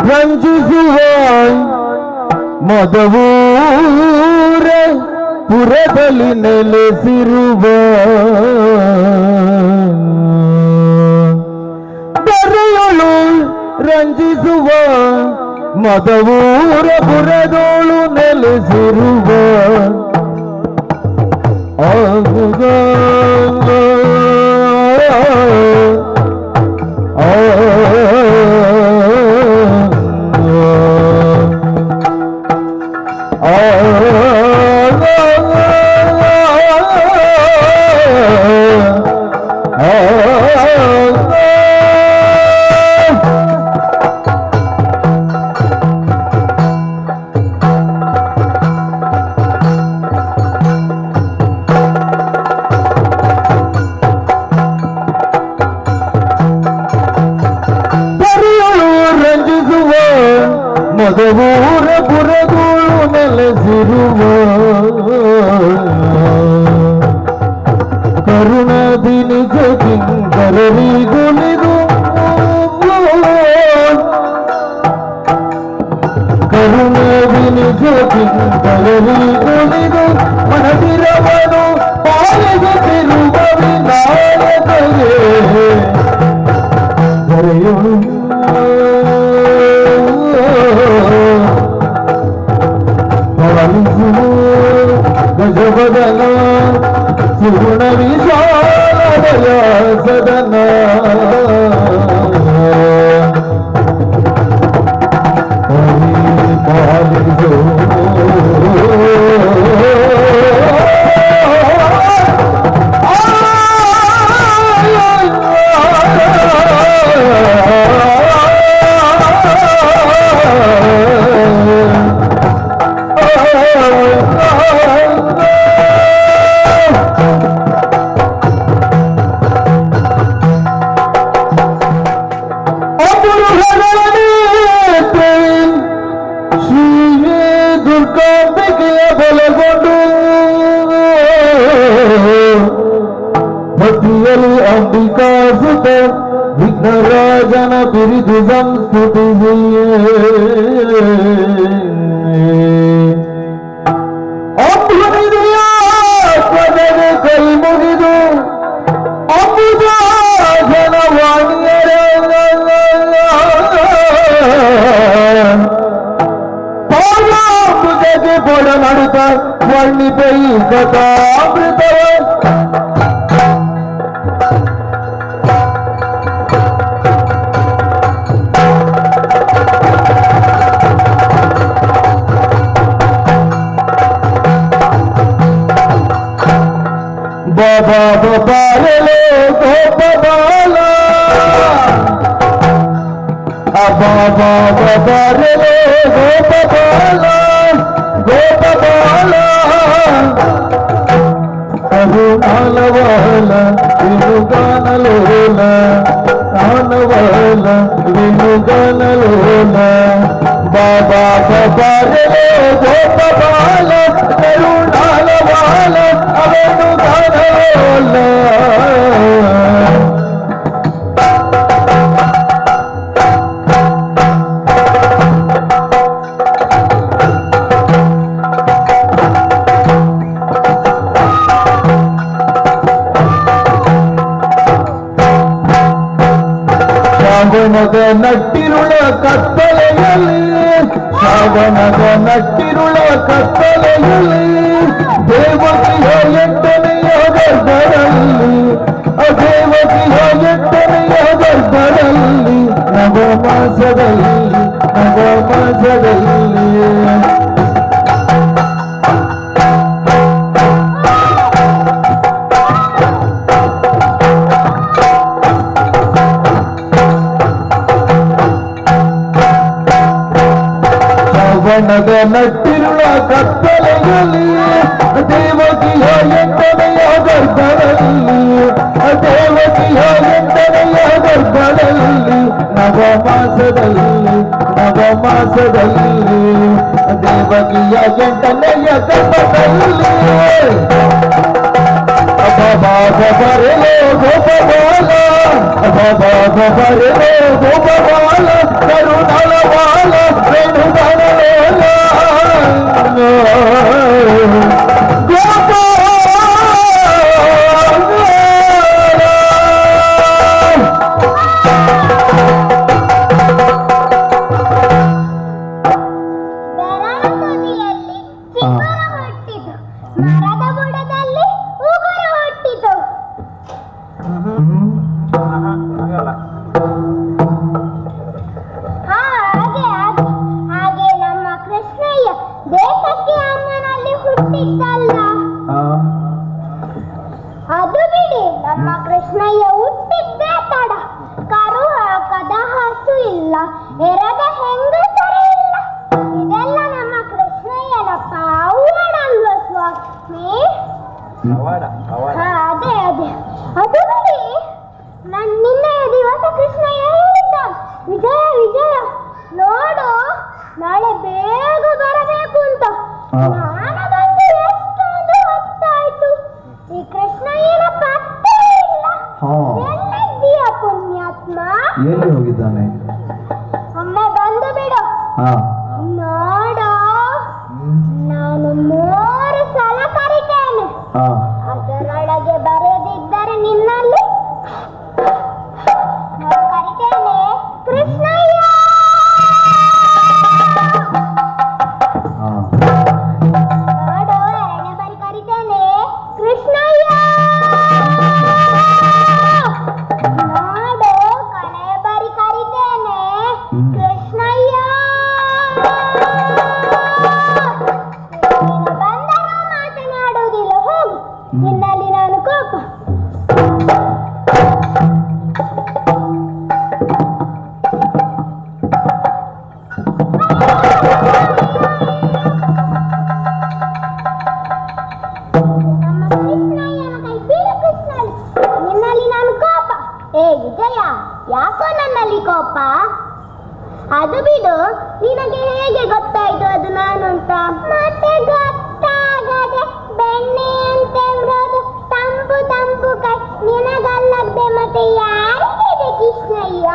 ರಂಜಿಸುವ ಮದವೂರ ಪುರದಲ್ಲಿ ನೆಲೆಸಿರುವ ದರೆಯೊಳು ರಂಜಿಸುವ ಮದವೂರ ಪುರದೋಳು ನೆಲೆಸಿರುವ ಆಗುಗ ಮದವೂರ ಪುರದೋಳು ನೆಲೆಸಿರುವ ಕರುಣಾದಿನಿ ಕಿಂಕರರಿಗುಳಿದು ಕರುಣಾದಿನಿ ಕಿಂಕರರಿಗುಳಿದು ಮನದಿರವನು ಪಾಲಿಸುತ್ತಿರುವ ವಿನಾಯಕರೇ ದರೆಯೊಳು ಗಜವದನ ಸುಗುಣ ವಿಶಾಲಯ ಸದನ ಪಾಲಿಸೋ ಭಕ್ತಿಯಲ್ಲಿ ಅಂಬಿಕಾಸುತ ವಿಘ್ನರಾಜನ ಬಿರಿದು ಸಂಸ್ಕೃತಿಯೇ ಅಂಬುದಿಯ ಕೈ ಮುಗಿದು ಅಂಬುದಾಸನ ವಾಣಿಯರ ಪಾದಾಂಬುಜಗೆ ಕೊಡ ನಡುತ್ತ ವರ್ಣಿಪೈ ಕಥಾಮೃತವ ಬಾಬಾ ಬಾಬಾರಲೆ ಗೋಪಬಾಲ ಬಾಬಾ ಬಾಬಾರಲೆ ಗೋಪಬಾಲ ಗೋಪಬಾಲ ಅರುಣಾಲವಾಲ ವಿನುಗಾನಲೋಲ ಆನವಾಲ ವಿನುಗಾನಲೋಲ ಬಾಬಾ ಬಾಬಾರಲೆ ಗೋಪಬಾಲ ಕರುಣಾಲವಾಲ ಅವನು ಗಾನಲೋಲ ಶ್ರಾವಣದ ನಟ್ಟಿರುಳ ಕತ್ತಲೆಯಲ್ಲಿ ಶ್ರಾವಣದ ನಟ್ಟಿರುಳ ಕತ್ತಲೆಯಲ್ಲಿ ದೇವಕಿಯ ಎಂಟನೆಯ ಗರ್ಭದಲ್ಲಿ ದೇವಕಿಯ ಎಂಟನೆಯ ಗರ್ಭದಲ್ಲಿ ನವಮಾಸದಲ್ಲಿ ಶ್ರಾವಣದ ನಟ್ಟಿರುಳ ಕತ್ತಲೆಯಲ್ಲಿ ದೇವಕಿಯ ಎಂಟನೆಯ ಗರ್ಭದಲ್ಲಿ ದೇವಕಿಯ ಎಂಟನೆಯ ಗರ್ಭದಲ್ಲಿ ನವಮಾಸದಲ್ಲಿ ದೇವಕಿಯ ಎಂಟನೆಯ ಗರ್ಭದಲ್ಲಿ ಬಾಬಾ ಬರಲೋ ಗೋಪಬಾಲ ಬಾಬ ಬರೆದೆ ಗೋಪಬಾಲ ಕರುಣಳವಾಲ ವೇಣುಧನಲೋಲ ಅದು ಬಿಡಿ, ನಮ್ಮ ಕೃಷ್ಣಯ್ಯ ಹುಟ್ಟಿದ್ದೇ ತಡ. ಕರು ಹಾಕದ ಹಸು ಇಲ್ಲ, ಎರಗ ಹೆಂಗಸರೇ ಇಲ್ಲ. ಇದೆಲ್ಲ ನಮ್ಮ ಕೃಷ್ಣಯ್ಯನ ಪಾವಡಲ್ವ ಸ್ವಾಮಿ? ಅದೇ ಅದೇ. ಅದು ಬಿಡಿ, ನಿನ್ನೆ ದಿವಸ ಕೃಷ್ಣಯ್ಯ ಹೇಳಿದ್ದ, ವಿಜಯ ವಿಜಯ ನೋಡು ನಾಳೆ ಬೇಗ ಬರಬೇಕು ಅಂತ. ನಾನು ಬಂದು ಎಷ್ಟೊಂದು ಹೊತ್ತಾಯ್ತು, ಈ ಕೃಷ್ಣಯ್ಯನ ಪತ್ತೆ ಇಲ್ಲ. ಎಲ್ಲಿದ್ದೀಯ ಪುಣ್ಯಾತ್ಮ? ಎಲ್ಲಿ ಹೋಗಿದ್ದಾನೆ? ಒಮ್ಮೆ ಬಂದು ಬಿಡು. ನೋಡು, ನಾನು 3 ಸಲ ಕರಿತೇನೆ. ಅದರೊಳಗೆ ಬರೆದಿದ್ದರೆ ನಿನ್ನಲ್ಲಿ ಕರಿತೇನೆ. ಕೃಷ್ಣಯ್ಯ ನೋಡು, 2ನೇ ಬಾರಿ ಕರಿತೇನೆ. ಕೃಷ್ಣಯ್ಯ ನೋಡು, ಕಡೆ ಬಾರಿ ಕರಿತೇನೆ. ಕೃಷ್ಣಯ್ಯ ಬಂದರೂ ಮಾತನಾಡುವುದಿಲ್ಲ. ಹೋಗು, ನಿನ್ನಲ್ಲಿ ನಾನು ಕೋಪ. ನಿನ್ನಲ್ಲಿ ನಾನು ಕೋಪ. ಏ ವಿಜಯ, ಯಾಕೋ ನನ್ನಲ್ಲಿ ಕೋಪ? ಅದು ಬಿಡು, ನಿನಗೆ ಹೇಗೆ ಗೊತ್ತಾಯ್ತು ಅದು ನಾನು ಅಂತ? ಮತ್ತೆ ಗೊತ್ತಾಗದೆ ಬೆಣ್ಣೆ ಅಂತೆ ಮೃದು ತಂಪು ತಂಪು ಕೈ ನಿನಗಲ್ಲದೆ ಮತ್ತೆ ಯಾರಿಗೆ ಕೃಷ್ಣಯ್ಯ?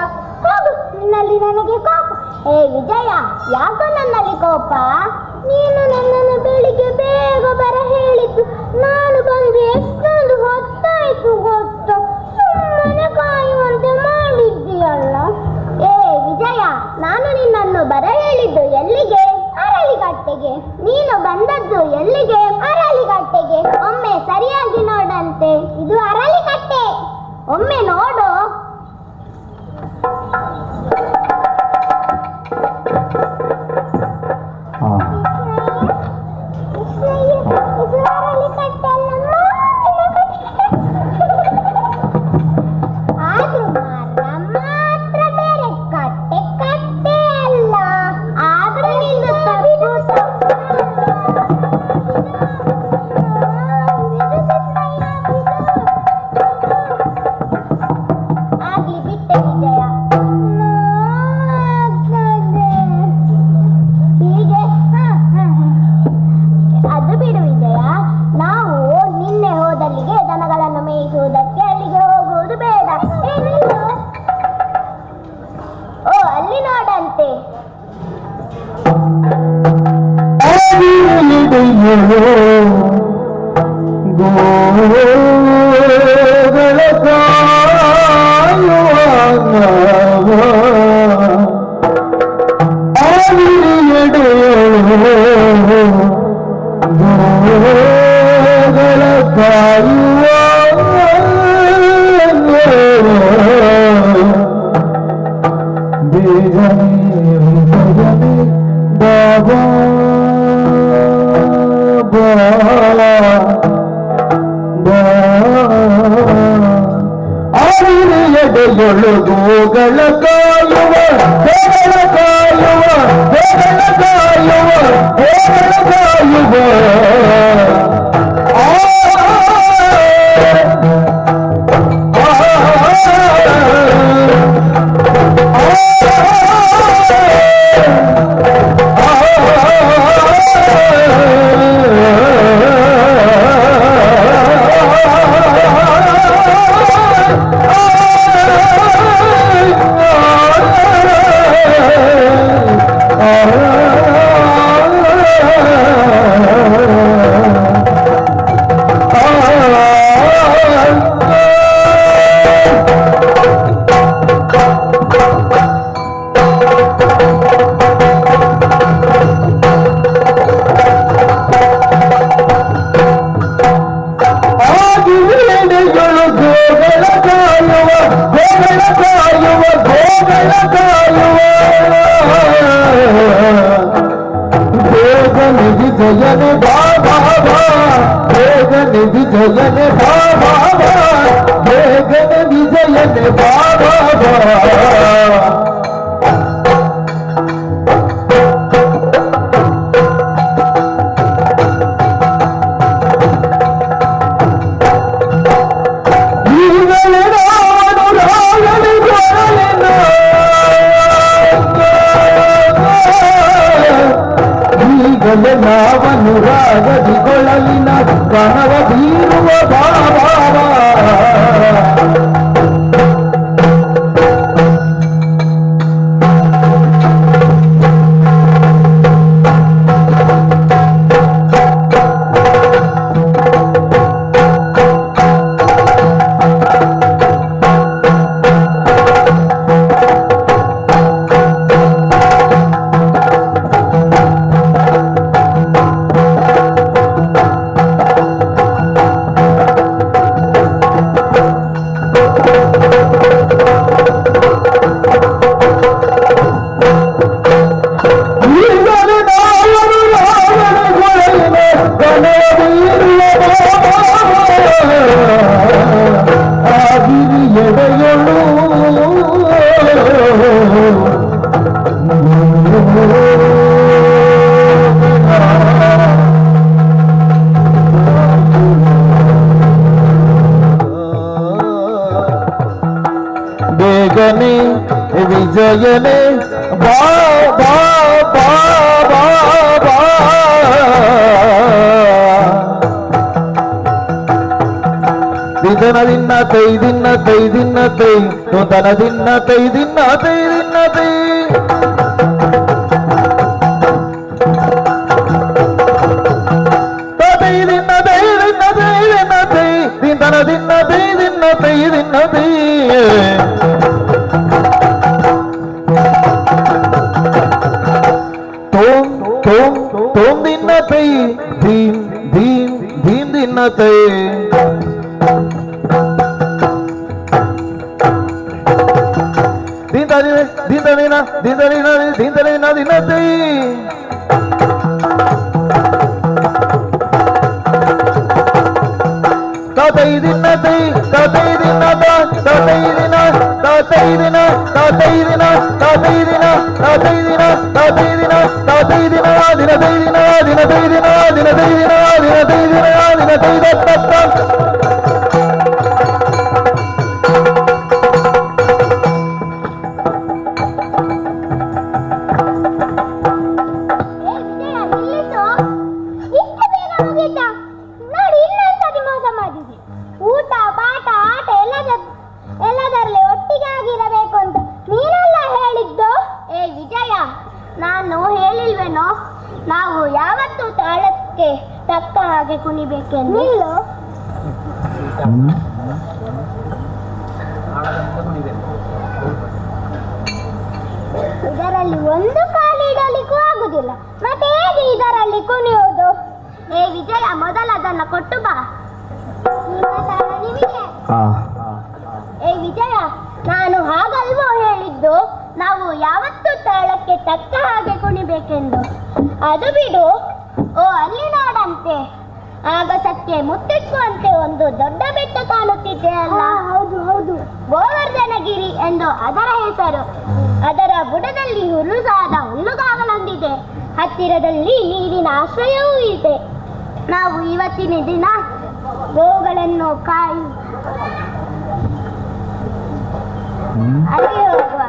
ಹೋಗು, ನಿನ್ನಲ್ಲಿ ನನಗೆ ಕೋಪ. ಏ ವಿಜಯ, ಯಾಕೋ ನನ್ನಲ್ಲಿ ಕೋಪ? ನೀನು ನನ್ನನ್ನು ಬೆಳಿಗ್ಗೆ ಬೇಗ ಬರ ಹೇಳಿದ್ದು, ನಾನು ಬಂದು ಎಷ್ಟೊಂದು ಹೊತ್ತಾಯ್ತು ಗೊತ್ತು. ಸುಮ್ಮನೆ ಕಾಯುವಂತೆ ಮಾಡಿದ್ದೀಯಲ್ಲ. ಏ ವಿಜಯ, ನಾನು ನಿನ್ನನ್ನು ಬರ ಹೇಳಿದ್ದು ಎಲ್ಲಿಗೆ? ಅರಳಿಗಟ್ಟೆಗೆ. ನೀನು ಬಂದದ್ದು ಎಲ್ಲಿಗೆ? ಅರಳಿಗಟ್ಟೆಗೆ. ಒಮ್ಮೆ ಸರಿಯಾಗಿ ನೋಡಂತೆ, ಇದು ಅರಳಿಗಟ್ಟೆ. ಒಮ್ಮೆ ನೋಡು. ಗೋಗಳ ಕಾಯುವ ಗೋಗಳ ಕಾಯುವ ಗೋಗಳ ಕಾಯುವ ಗೋಗಳ ಕಾಯುವ ವಿಜಯನೆ ಬಾಬಾ ಬೇಗನೆ ವಿಜಯನೆ ಬಾಬಾ ನಾವನು ರಾಗದಿಗೊಳಲಿನ ಕಣವ ಬೀರುವ ಬಾಬಾ ಬೇಗನೆ ವಿಜಯನೆ ಬಾಬಾ ದಿನ ದಿನ ತೈ ದಿನ ತೈ ದಿನ ತೈ ತನ ದಿನ ತೈ ದಿನ ತೈ ದಿನ ತೈ ತೈ ದಿನ ತೈ ದಿನ ತೈ ದಿನ ತೈ ದಿನ ದಿನ ತೈ ದಿನ ತೈ ದಿನ ತೈ Tom dinna tay, din dinna tay. Din dinna tay. Tatay dinna tay, tatay dinna ta, tatay dinna, tatay dinna, tatay dinna, tatay dinna, tatay dinna, tatay dinna, tatay dinna, dinna tay dinna, dinna tay dinna, dinna tay dinna, dinna tay dinna, dinna tay da ta ta. ಊಟ ಪಾಠ ಆಟ ಎಲ್ಲದರಲ್ಲಿ ಒಟ್ಟಿಗೆ ಆಗಿರಬೇಕು ಅಂತ ನೀನೆಲ್ಲ ಹೇಳಿದ್ದು. ಏ ವಿಜಯ, ನಾನು ಹೇಳಿಲ್ವೇನೋ ನಾವು ಯಾವತ್ತೂ ತಾಳಕ್ಕೆ ತಕ್ಕ ಹಾಗೆ ಕುಣಿಬೇಕೆಂದು. ಇದರಲ್ಲಿ ಒಂದು ಕಾಲು ಇಡಲಿಕ್ಕೂ ಆಗುದಿಲ್ಲ, ಮತ್ತೆ ಹೇಗೆ ಇದರಲ್ಲಿ ಕುಣಿಯುವುದು? ಏ ವಿಜಯ, ಮೊದಲು ಅದನ್ನ ಕೊಟ್ಟು ಬಾ. ಏ ವಿಜಯ, ನಾನು ಹಾಗಲ್ವೋ ಹೇಳಿದ್ದು ನಾವು ಯಾವತ್ತೂ ತಾಳಕ್ಕೆ ತಕ್ಕ ಹಾಗೆ ಕುಣಿಬೇಕೆಂದು. ಅದು ಬಿಡು. ಓ ಅಲ್ಲಿ ನೋಡಂತೆ, ಆಗ ಸತ್ಯ ಮುತ್ತಿಕ್ಕುವಂತೆ ಒಂದು ದೊಡ್ಡ ಬೆಟ್ಟ ಕಾಣುತ್ತಿದೆ ಅಲ್ಲ? ಹೌದು ಹೌದು, ಗೋವರ್ಧನಗಿರಿ ಎಂದು ಅದರ ಹೆಸರು. ಅದರ ಬುಡದಲ್ಲಿ ಹುಲ್ಲುಸಾದ ಹುಲ್ಲುಗಾವಲೊಂದಿದೆ. ಹತ್ತಿರದಲ್ಲಿ ನೀರಿನ ಆಶ್ರಯವೂ ಇದೆ. ನಾವು ಇವತ್ತಿನ ದಿನ ಗೋವುಗಳನ್ನು ಅಲ್ಲಿ ಹೋಗುವ.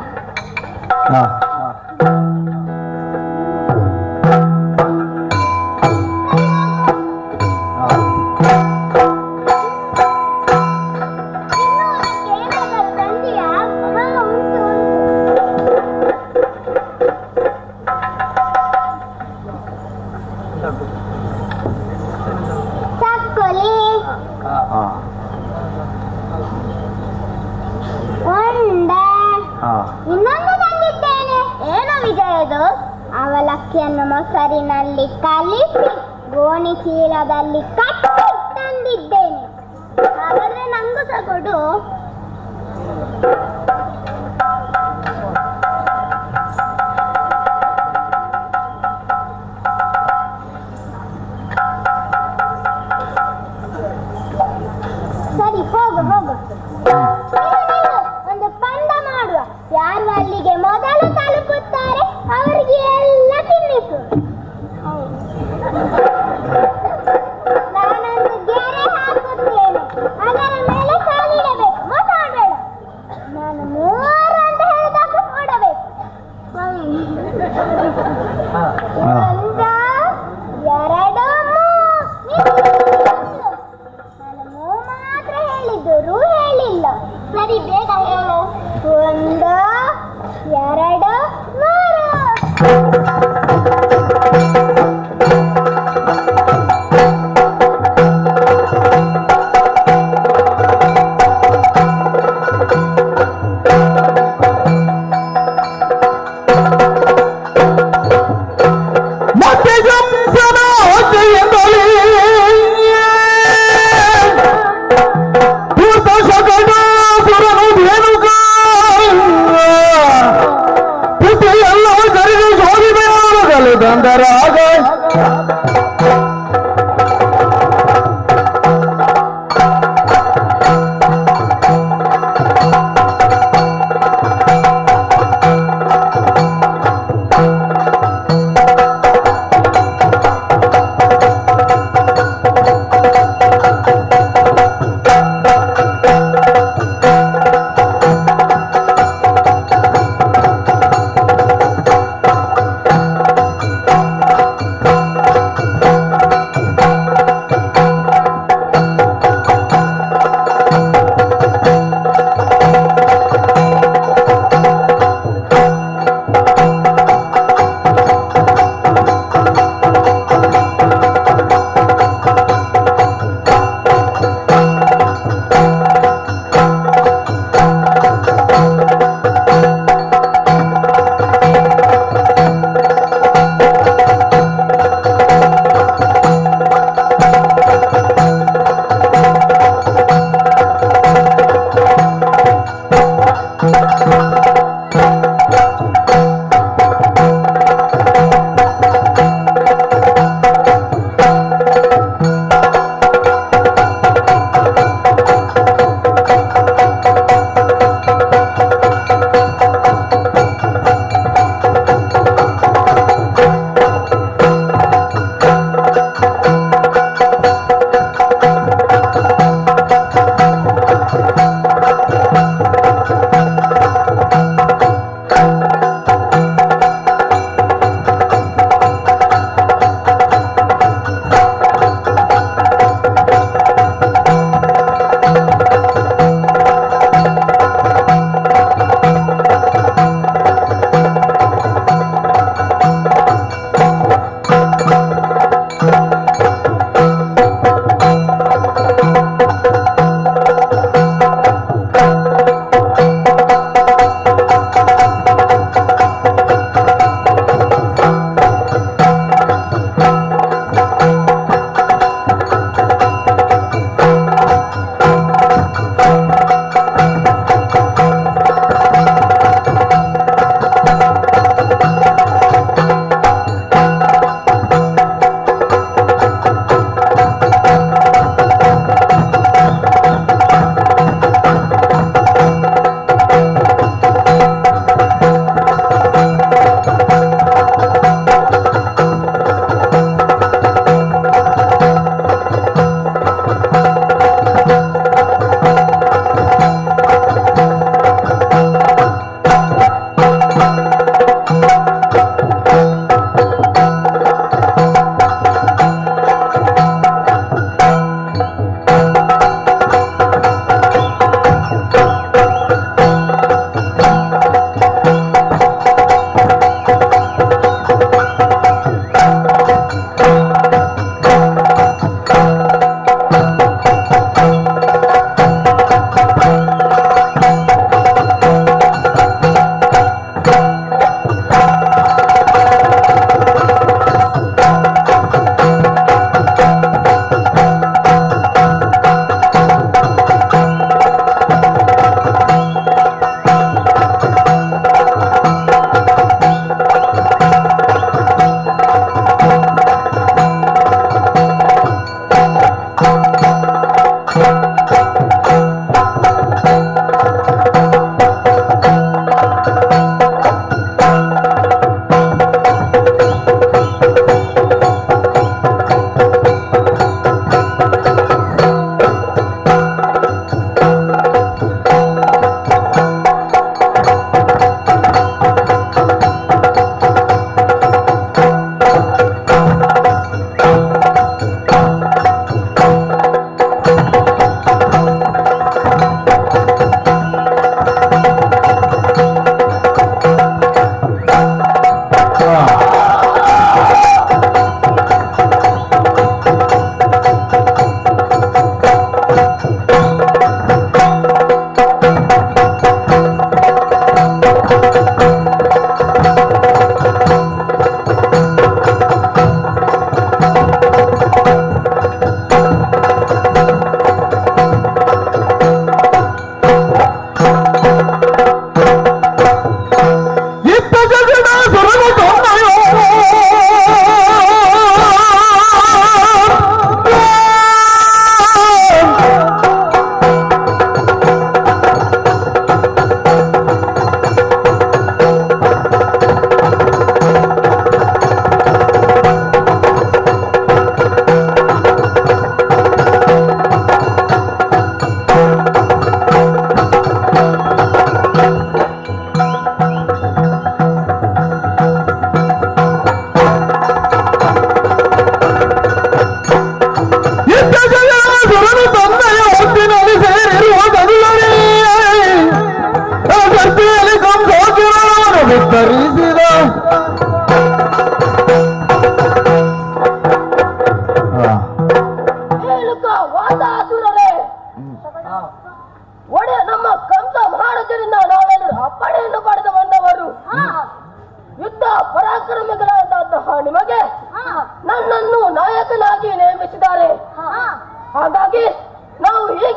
ಇನ್ನೊಂದು ತಂದಿದ್ದೇನೆ. ಏನು ವಿಜಯದು? ಅವಲಕ್ಕಿಯನ್ನು ಮೊಸರಿನಲ್ಲಿ ಕಲಿಸಿ ಗೋಣಿ ಚೀಲದಲ್ಲಿ ಕಟ್ಟಿ ತಂದಿದ್ದೇನೆ. ಹಾಗಾದ್ರೆ ನಂಗೂ ಸಹ ಕೊಡು. ಸರಿ ಹೋಗು ಹೋಗು. ಒಂದು ಪಂಡ ಮಾಡುವ. ಯಾರು ಅಲ್ಲಿಗೆ ಮೊದಲು ತಲುಪುತ್ತಾರೆ ಅವರಿಗೆ ಎಲ್ಲ ತಿನ್ನಿಸು. ನಾನೊಂದು ಗೆರೆ ಹಾಕುತ್ತೇನೆ, ಅದರ ಮೇಲೆ ಕಾಲಿಡಬೇಕು. ಮಾತಾಡಬೇಡ. ನಾನು 3 ಅಂತ ಹೇಳಿದಾಗ ಓಡಬೇಕು. 1 2 3. ನಾನು ಮಾತ್ರ ಹೇಳಿದ್ದು, ರೂ ಹೇಳಿಲ್ಲ.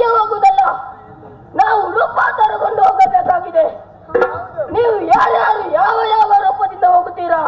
ಮನೆಗೆ ಹೋಗುವುದಲ್ಲ, ನಾವು ರೂಪಾಂತರಗೊಂಡು ಹೋಗಬೇಕಾಗಿದೆ. ನೀವು ಯಾರ್ಯಾರು ಯಾವ ಯಾವ ರೂಪದಿಂದ ಹೋಗುತ್ತೀರಾ?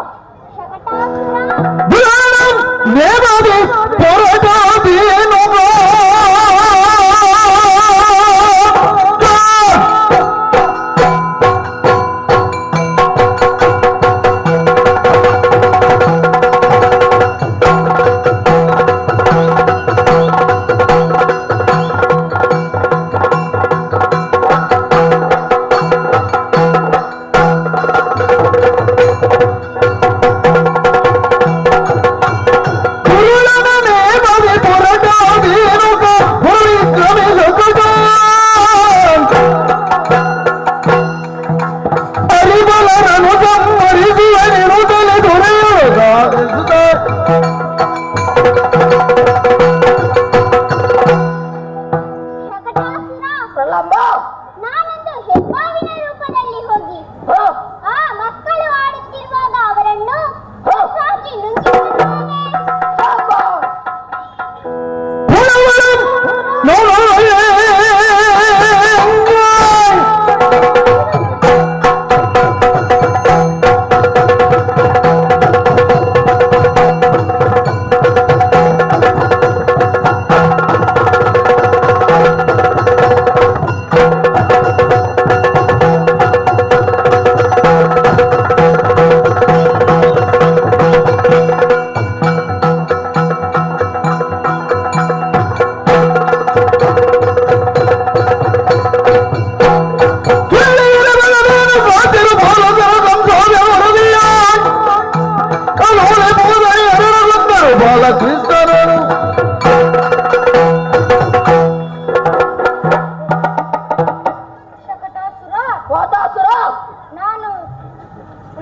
ನಾನೊಂದು ಹೆಬ್ಬಾವಿನ ರೂಪದಲ್ಲಿ ಹೋಗಿ ಆ ಮಕ್ಕಳು ಆಡುತ್ತಿರುವಾಗ ಅವರನ್ನು ಸಾಕಿ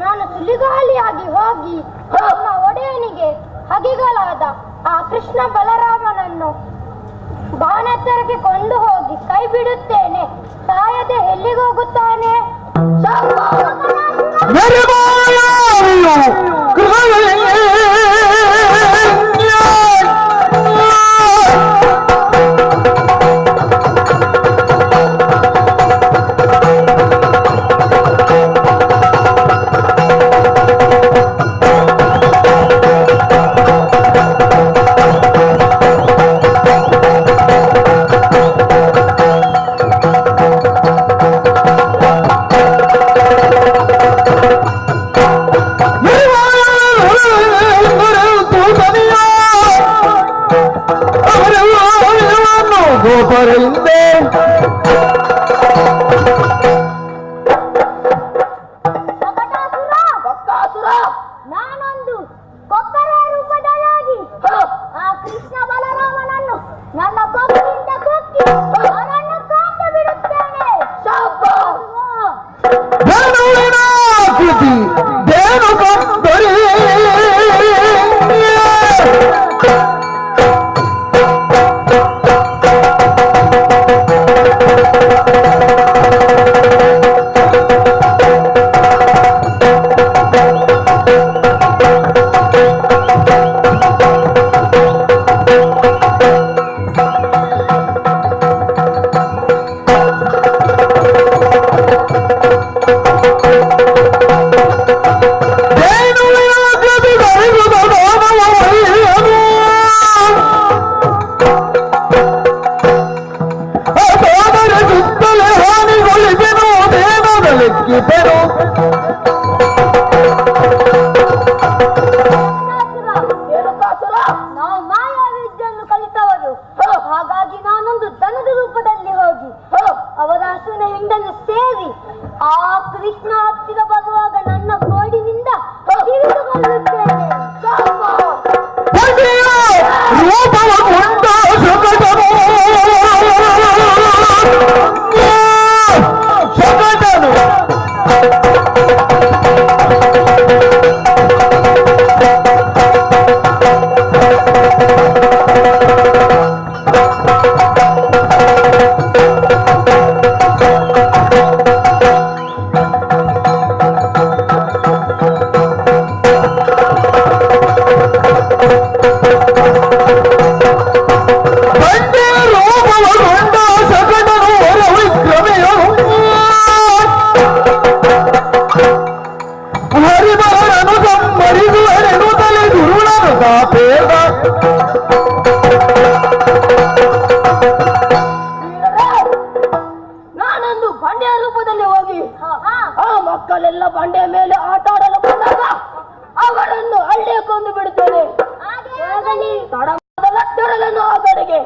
ನಾನು ಸುಲಿಗಾಲಿಯಾಗಿ ಹೋಗಿ ನಮ್ಮ ಒಡೆಯನಿಗೆ ಹಗೆಗಳಾದ ಆ ಕೃಷ್ಣ ಬಲರಾಮನನ್ನು ಬಾಣೆತ್ತರಕ್ಕೆ ಕೊಂಡು ಹೋಗಿ ಕೈ ಬಿಡುತ್ತೇನೆ. ಸಾಯದೆ ಎಲ್ಲಿಗೋಗುತ್ತಾನೆ? ನಾನೊಂದು ಕೊಕ್ಕರ ರೂಪದಲ್ಲಾಗಿ ಆ ಕೃಷ್ಣ ಬಲರಾಮನನ್ನು ನನ್ನ ಕೊಕ್ಕಿನಿಂದ ಕೊಕ್ಕಿ ಅವರನ್ನು ಕಾದು ಬಿಡುತ್ತೇನೆ. ನಾವು ಮಾಯಾವಿದ್ಯೆಯನ್ನು ಕಲಿತವರು, ಹಾಗಾಗಿ ನಾನೊಂದು ದನದ ರೂಪದಲ್ಲಿ ಹೋಗಿ ಅವರ ಹಸುವಿನ ಹಿಂಡನ್ನು ಸೇರಿ ಆ ಕೃಷ್ಣ ಹತ್ತಿರ ಬರುವಾಗ ನನ್ನ ಕೋಡಿನಿಂದ ತಿಳಿದುಕೊಳ್ಳುತ್ತೇನೆ. ಬಂಡೆಯ ಮೇಲೆ ಆಟ ಆಡಲು ಬಂದಾಗ ಅವರನ್ನು ಅಲ್ಲೇ ಕೊಂದು ಬಿಡುತ್ತೇನೆ. ತಡ ಮೊದಲ ತೆರಳನ್ನು ಆ ಕಡೆಗೆ.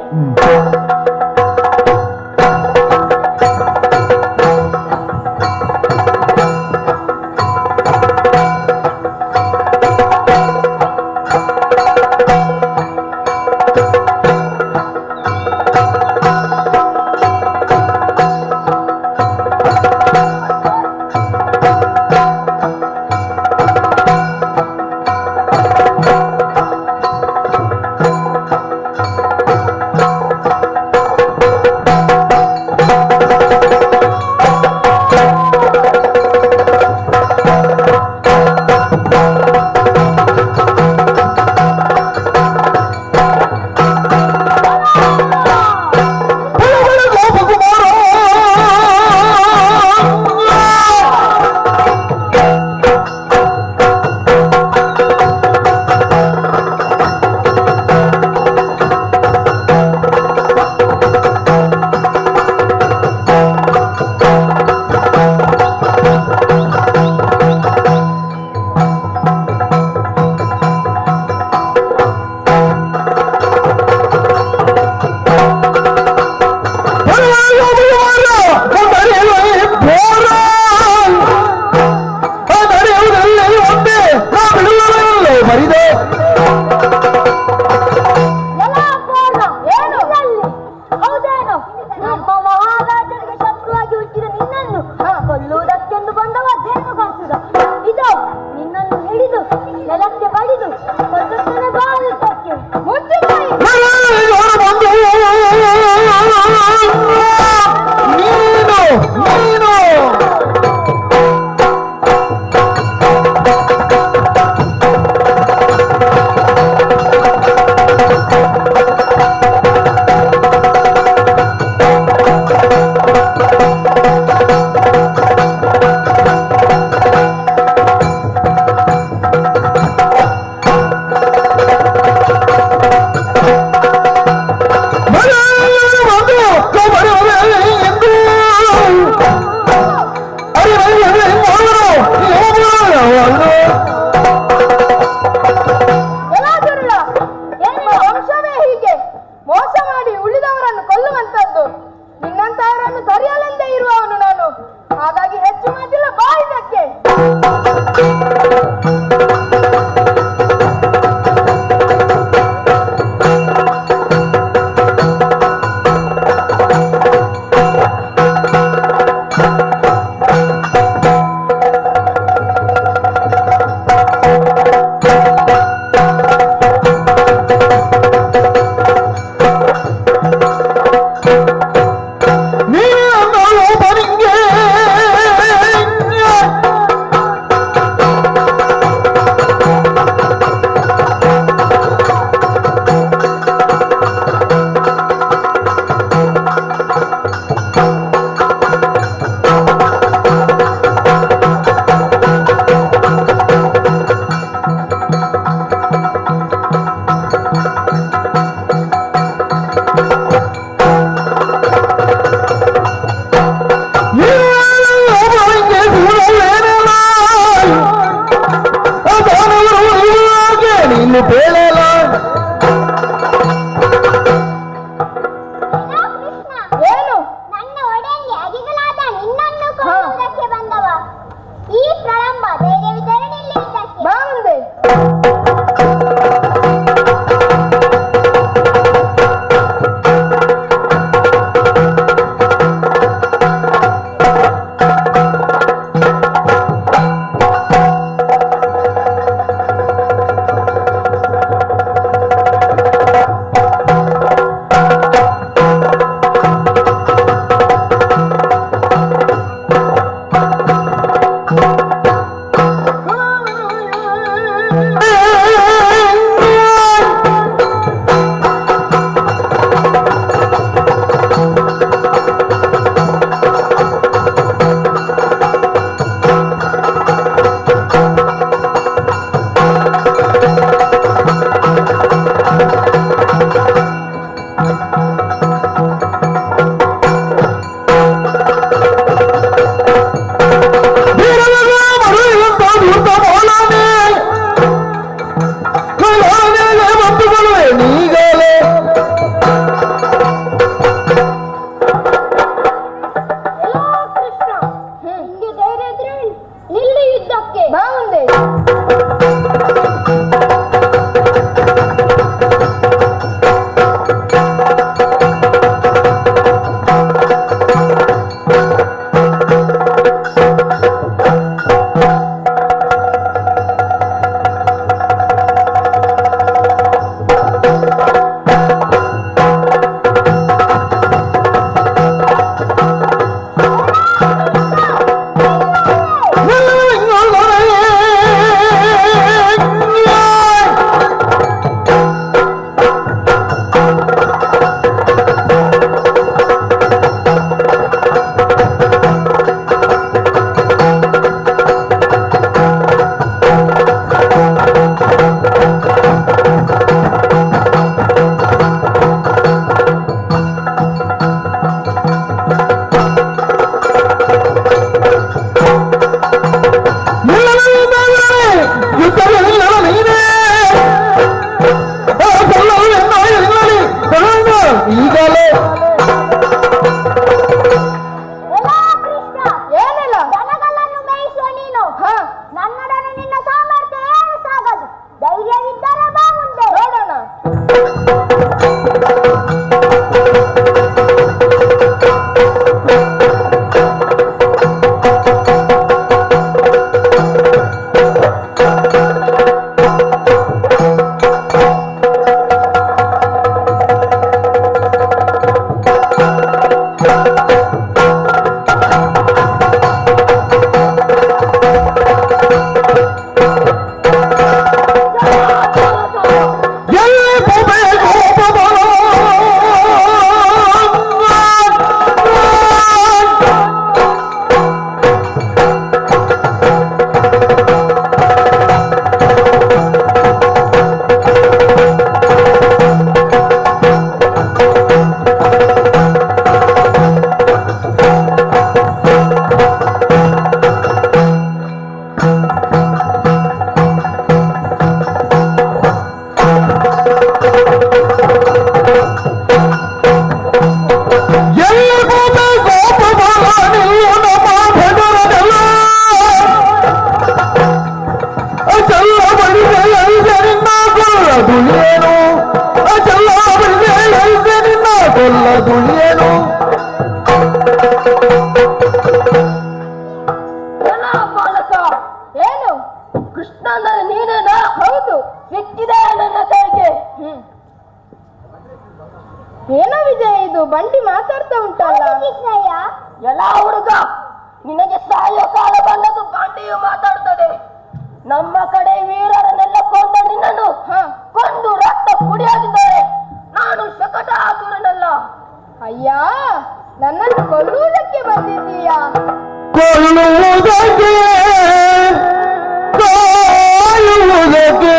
ಉಂಟಲ್ಲ. ಕಿಸಯ್ಯ ಎಲ್ಲ ಹುಡುಗ, ನಿನಗೆ ಸಾಯೋ ಕಾಲ ಬಂದದ್ದು ಬಾಂಡೆಯು ಮಾತಾಡುತ್ತದೆ. ನಮ್ಮ ಕಡೆ ವೀರರನ್ನೆಲ್ಲ ಕೊಂದ ನಿನ್ನನ್ನು ಕೊಂದು ರಕ್ತ ಕುಡಿಯಾಗಿದ್ದಾರೆ. ನಾನು ಶಕಟಾಸುರನಲ್ಲ. ಅಯ್ಯ, ನನ್ನನ್ನು ಕೊಲ್ಲುವುದಕ್ಕೆ ಬಂದಿದ್ದೀಯಾ? ಕೊಲ್ಲುವುದಕ್ಕೆ ಕಾಯುವುದಕ್ಕೆ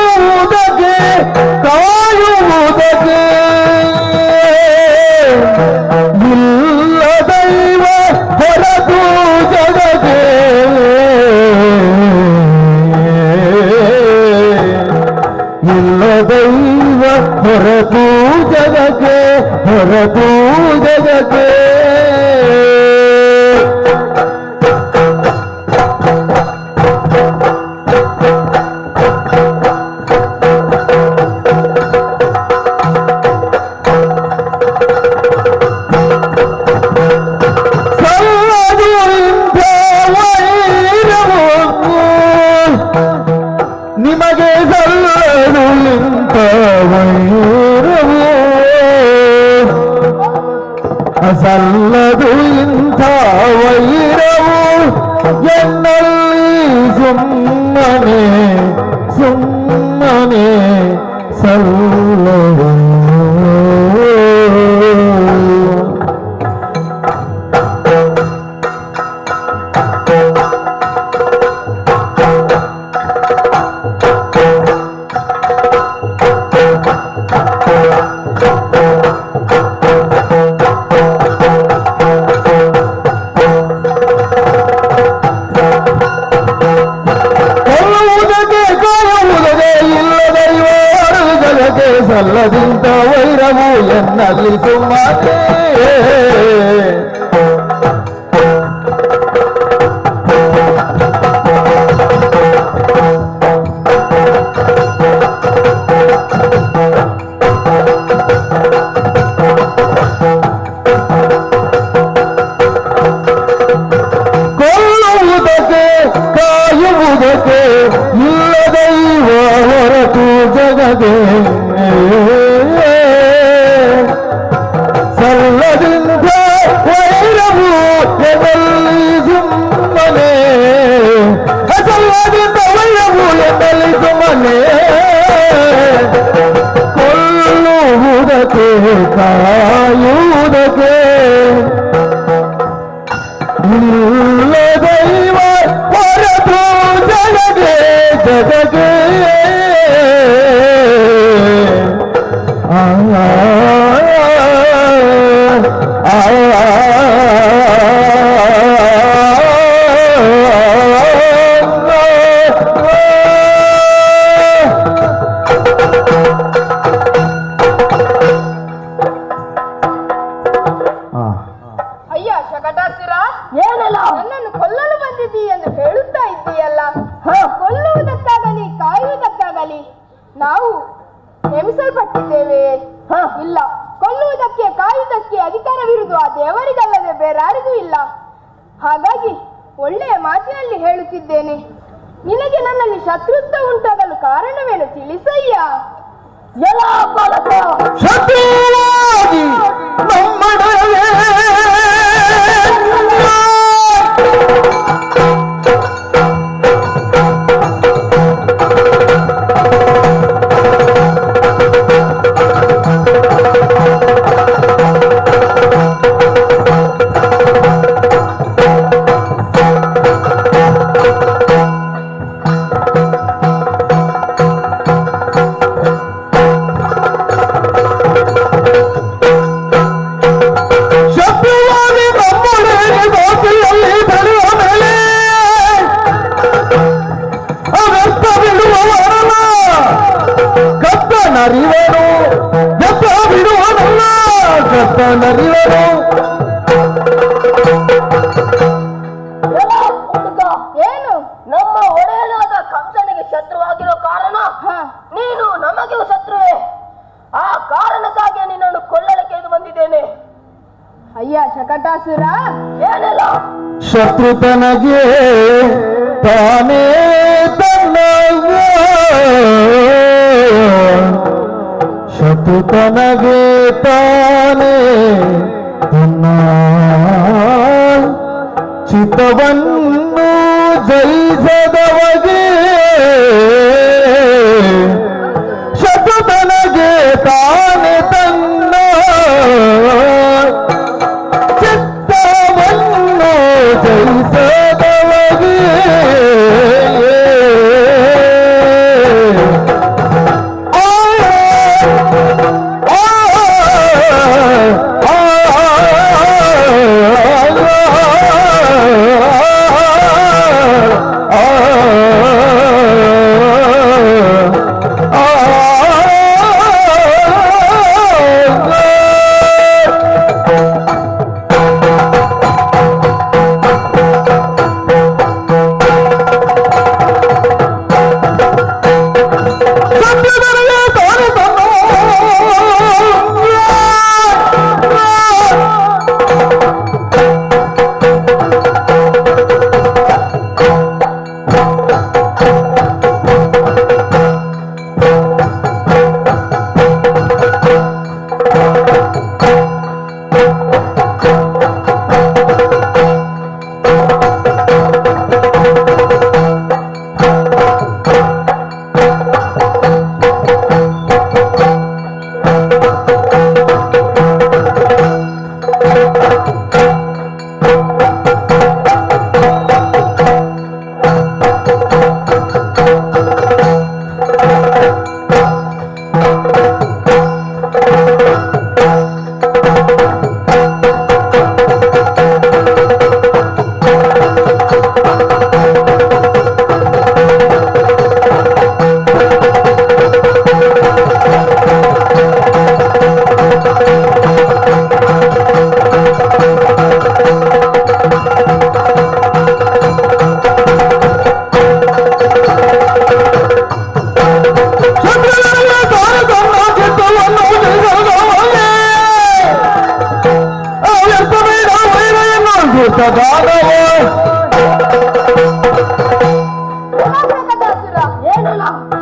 ಕೊಲ್ಲುವುದಕ್ಕೆ ಕಾಯುವುದಕ್ಕೆ ದೈವ ಹೊರತು ಜಗಕ್ಕೆ ಹೊರತು ಜಗಕ್ಕೆ ನಿಮಗೆ ಸಲ್ಲದು ಇಂಥ ವೈರವು ಸಲ್ಲದು ಇಂಥ ವೈರವು ಎನ್ನಲ್ಲಿ ಸುಮ್ಮನೆ ಸುಮ್ಮನೆ ಸಲ್ಲದು ಸಲ್ಲದಿಂತ ವೈರವು ಎನ್ನಲ್ಲಿ ಸುಮ್ಮನೆ ಕೊಲ್ಲುವುದಕ್ಕೆ ಕಾಯುವುದಕ್ಕೆ ಇಲ್ಲ ದೈವ ಹೊರತು ಜಗದೆ ಸಲ್ಲದಿಂದ ವೈರವು ಎನ್ನಲ್ಲಿ ಸುಮ್ಮನೆ ಸಲ್ಲದಿಂದ ವೈರವು ಎನ್ನಲ್ಲಿ ಸುಮ್ಮನೆ ಕೊಲ್ಲುವುದಕ್ಕೆ ಕಾಯುವುದಕ್ಕೆ ಇಲ್ಲ ದೈವ ಹೊರತು ಜಗಗೆ ಜಗಗೆ ಅಯ್ಯ ಶಕಟಾಸುರ, ಏನಲ್ಲ ನನ್ನನ್ನು ಕೊಲ್ಲಲು ಬಂದಿದ್ದೀ ಎಂದು ಹೇಳುತ್ತಾ ಇದ್ದೀಯಲ್ಲ. ಕೊಲ್ಲುವುದಕ್ಕಾಗಲಿ ಕಾಯುವುದಕ್ಕಾಗಲಿ ನಾವು ನೇಮಿಸಲ್ಪಟ್ಟಿದ್ದೇವೆ. ಇಲ್ಲ, ಕೊಲ್ಲುವುದಕ್ಕೆ ಕಾಯುವುದಕ್ಕೆ ಅಧಿಕಾರವಿರುವುದು ಆ ದೇವರಿಗಲ್ಲದೆ ಬೇರಾರಿಗೂ ಇಲ್ಲ. ಹಾಗಾಗಿ ಒಳ್ಳೆಯ ಮಾತಿನಲ್ಲಿ ಹೇಳುತ್ತಿದ್ದೇನೆ, ನಿನಗೆ ನನ್ನಲ್ಲಿ ಶತ್ರುತ್ವ ಉಂಟಾಗಲು ಕಾರಣವೇನು ತಿಳಿಸಯ್ಯ. ಎಲ್ಲ ಶತ್ರುವಾಗಿ ನಮ್ಮೊಡನೆ ನರಿವನು ಎತ್ತ ಬಿಡುವನಲ್ಲ ಸತ್ತ ನರಿವನು. ಏನು ನಮ್ಮ ಒಡೆಯನಾದ ಕಂಸನಿಗೆ ಶತ್ರುವಾಗಿರೋ ಕಾರಣ ನೀನು ನಮಗೆ ಶತ್ರುವೇ. ಆ ಕಾರಣಕ್ಕಾಗಿ ನಿನ್ನನ್ನು ಕೊಲ್ಲಲಿಕ್ಕೆ ಇದು ಬಂದಿದ್ದೇನೆ. ಅಯ್ಯ ಶಕಟಾಸುರ, ಏನಿಲ್ಲ. ಶತ್ರು ತನಗೆ ತಾನೇ ತನ್ನಯ್ಯ, ಶತ್ರು ತನಗೆ ತಾನೇ ತನ್ನ ಚಿತ್ತವನ್ನು ಜಯಿಸದವಗೆ, ಶತ್ರು ತನಗೆ ತಾನೇ ತನ್ನ ಚಿತ್ತವನ್ನು ಜಯಿಸದವಗೆ.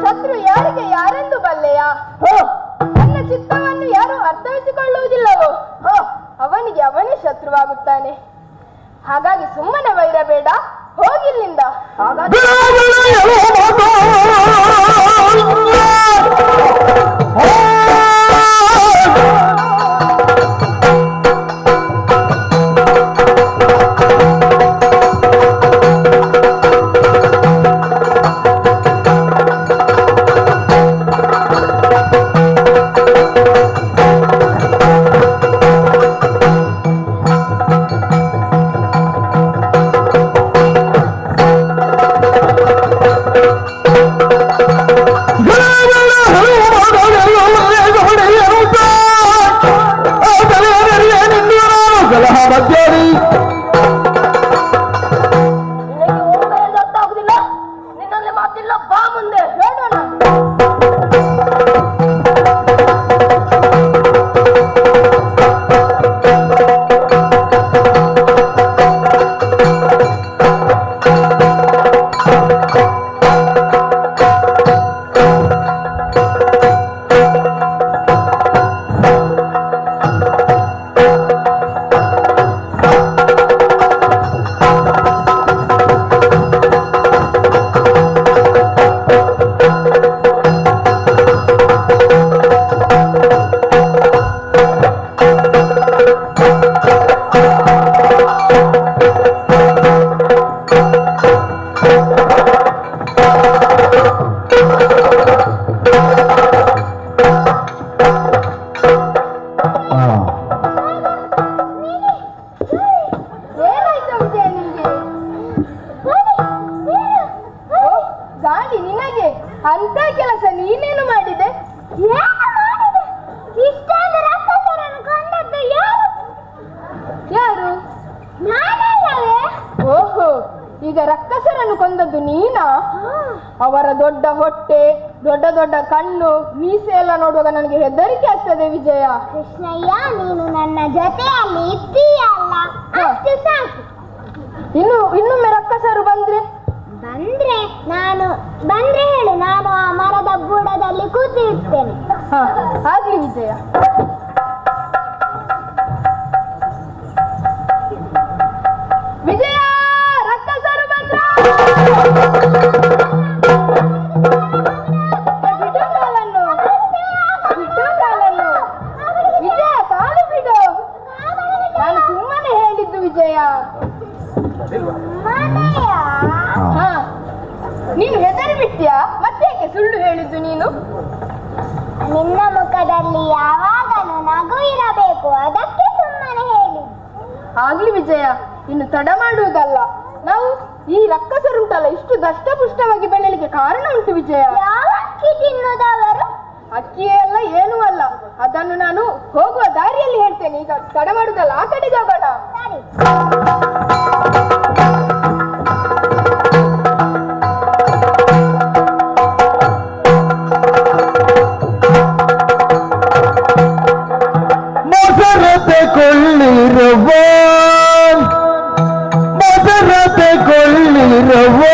ಶತ್ರು ಯಾರಿಗೆ ಯಾರೆಂದು ಬಲ್ಲೆಯ? ನನ್ನ ಚಿತ್ತವನ್ನು ಯಾರು ಅರ್ಥೈಸಿಕೊಳ್ಳುವುದಿಲ್ಲವೋ ಅವನಿಗೆ ಅವನೇ ಶತ್ರುವಾಗುತ್ತಾನೆ. ಹಾಗಾಗಿ ಸುಮ್ಮನೆ ವೈರಬೇಡ, ಹೋಗಿಲ್ಲಿಂದ. ಅವರ ದೊಡ್ಡ ಹೊಟ್ಟೆ, ದೊಡ್ಡ ದೊಡ್ಡ ಕಣ್ಣು, ಮೀಸೆ ಎಲ್ಲ ನೋಡುವಾಗ ನನಗೆ ಹೆದರಿಕೆ ಆಗ್ತದೆ ವಿಜಯ. ಕೃಷ್ಣಯ್ಯ, ನೀನು ನನ್ನ ಜೊತೆಯಲ್ಲಿ ಇದ್ದೀಯಲ್ಲ, ಅಷ್ಟು ಸಾಕು. ಇನ್ನೊಮ್ಮೆ ರಕ್ಕಸರು ಬಂದ್ರೆ ಹೇಳು, ನಾನು ಆ ಮರದ ಬುಡದಲ್ಲಿ ಕೂತಿರ್ತೇನೆ. ಆಗ್ಲಿ ವಿಜಯ. ವಿಜಯ, ರಕ್ಕಸರು ಬಂದ್ರ. ವಿಜಯ, ಕಾಲು ಬಿಡು. ನಾನು ಸುಮ್ಮನೆ ಹೇಳಿದ್ದು ವಿಜಯ. ನೀನು ಹೆದರಿ ಬಿಟ್ಟ್ಯಾ? ಮತ್ತೇಕೆ ಸುಳ್ಳು ಹೇಳಿದ್ದು ನೀನು? ನಿನ್ನ ಮುಖದಲ್ಲಿ ಯಾವಾಗಲೂ ನಗು ಇರಬೇಕು, ಅದಕ್ಕೆ ಸುಮ್ಮನೆ ಹೇಳಿ. ಆಗ್ಲಿ ವಿಜಯ, ಇನ್ನು ತಡ ಮಾಡುವುದಲ್ಲ. ನಾವು ಈ ರಕ್ಕಸರುಂಟಲ್ಲ, ಇಷ್ಟು ದಷ್ಟಪುಷ್ಟವಾಗಿ ಬೆಳೆಯಲಿಕ್ಕೆ ಕಾರಣ ಉಂಟು ವಿಜಯ. ಯಾವ ಅಕ್ಕಿ ತಿನ್ನುವುದವರು? ಅಕ್ಕಿಯೇ ಅಲ್ಲ, ಏನೂ ಅಲ್ಲ. ಅದನ್ನು ನಾನು ಹೋಗುವ ದಾರಿಯಲ್ಲಿ ಹೇಳ್ತೇನೆ. ಈಗ ತಡ ಮಾಡುವುದಲ್ಲ, ಆ ಕಡೆಗೆ ಹೋಗೋಣ. ಸರಿ. ಕೊಳ್ಳಿರವ